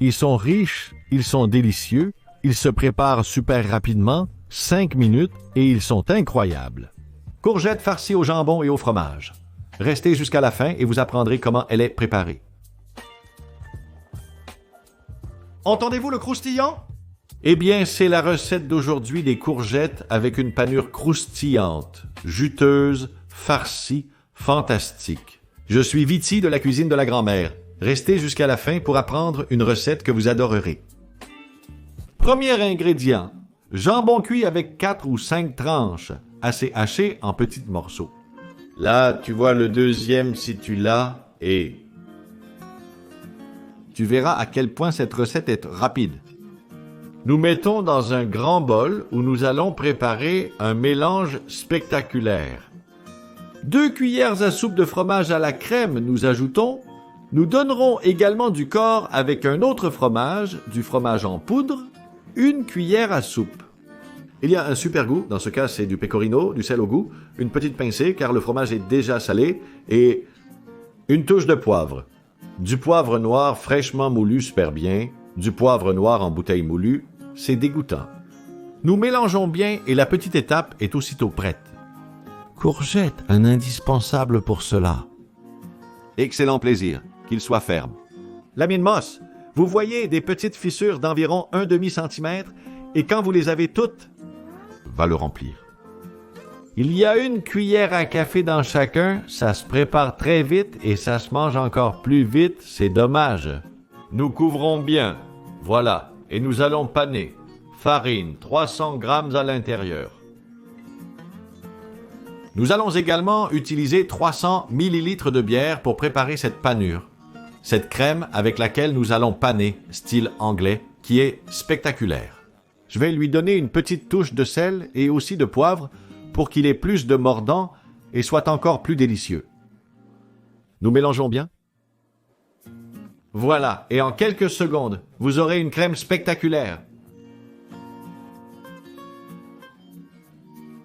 Ils sont riches, ils sont délicieux, ils se préparent super rapidement, 5 minutes, et ils sont incroyables. Courgettes farcies au jambon et au fromage. Restez jusqu'à la fin et vous apprendrez comment elle est préparée. Entendez-vous le croustillant? Eh bien, c'est la recette d'aujourd'hui des courgettes avec une panure croustillante, juteuse, farcie, fantastique. Je suis Viti de la cuisine de la grand-mère. Restez jusqu'à la fin pour apprendre une recette que vous adorerez. Premier ingrédient, jambon cuit avec 4 ou 5 tranches, assez haché en petits morceaux. Là, tu vois le deuxième si tu l'as, et tu verras à quel point cette recette est rapide. Nous mettons dans un grand bol où nous allons préparer un mélange spectaculaire. 2 cuillères à soupe de fromage à la crème, nous ajoutons. Nous donnerons également du corps avec un autre fromage, du fromage en poudre, 1 cuillère à soupe. Il y a un super goût, dans ce cas c'est du pecorino, du sel au goût, une petite pincée car le fromage est déjà salé et une touche de poivre. Du poivre noir fraîchement moulu super bien, du poivre noir en bouteille moulue, c'est dégoûtant. Nous mélangeons bien et la petite étape est aussitôt prête. Courgette, un indispensable pour cela. Excellent plaisir, qu'il soit ferme. Lamy de Moss, vous voyez des petites fissures d'environ 1/2 centimètre et quand vous les avez toutes, va le remplir. Il y a 1 cuillère à café dans chacun, ça se prépare très vite et ça se mange encore plus vite, c'est dommage. Nous couvrons bien, voilà, et nous allons paner. Farine, 300 grammes à l'intérieur. Nous allons également utiliser 300 millilitres de bière pour préparer cette panure. Cette crème avec laquelle nous allons paner, style anglais, qui est spectaculaire. Je vais lui donner une petite touche de sel et aussi de poivre pour qu'il ait plus de mordant et soit encore plus délicieux. Nous mélangeons bien. Voilà, et en quelques secondes, vous aurez une crème spectaculaire.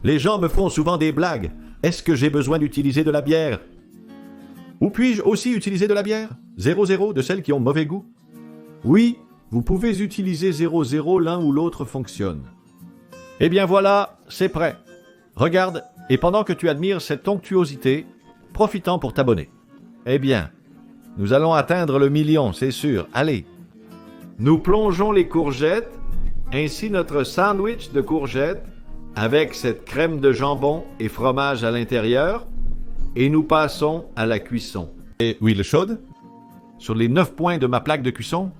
Les gens me font souvent des blagues. Est-ce que j'ai besoin d'utiliser de la bière? Ou puis-je aussi utiliser de la bière? 0,0 de celles qui ont mauvais goût? Oui, vous pouvez utiliser 0,0, l'un ou l'autre fonctionne. Eh bien voilà, c'est prêt. Regarde, et pendant que tu admires cette onctuosité, profitant pour t'abonner. Eh bien, nous allons atteindre le 1 million, c'est sûr. Allez. Nous plongeons les courgettes, ainsi notre sandwich de courgettes, avec cette crème de jambon et fromage à l'intérieur, et nous passons à la cuisson. Et huile chaude. Sur les 9 points de ma plaque de cuisson,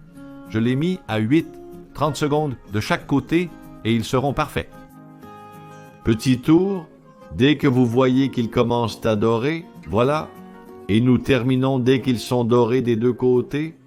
je l'ai mis à 8, 30 secondes de chaque côté, et ils seront parfaits. Petit tour, dès que vous voyez qu'ils commencent à dorer, voilà, et nous terminons dès qu'ils sont dorés des 2 côtés.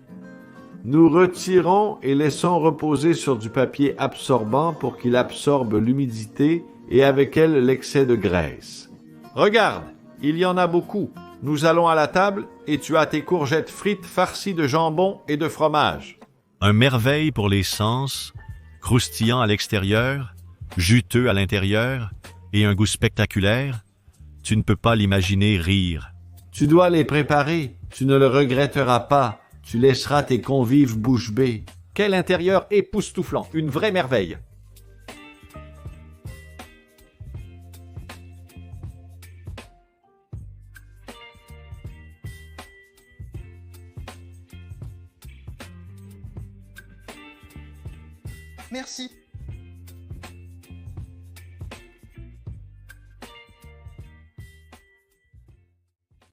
Nous retirons et laissons reposer sur du papier absorbant pour qu'il absorbe l'humidité et avec elle l'excès de graisse. Regarde, il y en a beaucoup. Nous allons à la table et tu as tes courgettes frites farcies de jambon et de fromage. Un merveille pour les sens, croustillant à l'extérieur, juteux à l'intérieur et un goût spectaculaire. Tu ne peux pas l'imaginer rire. Tu dois les préparer, tu ne le regretteras pas. Tu laisseras tes convives bouche bée. Quel intérieur époustouflant, une vraie merveille. Merci.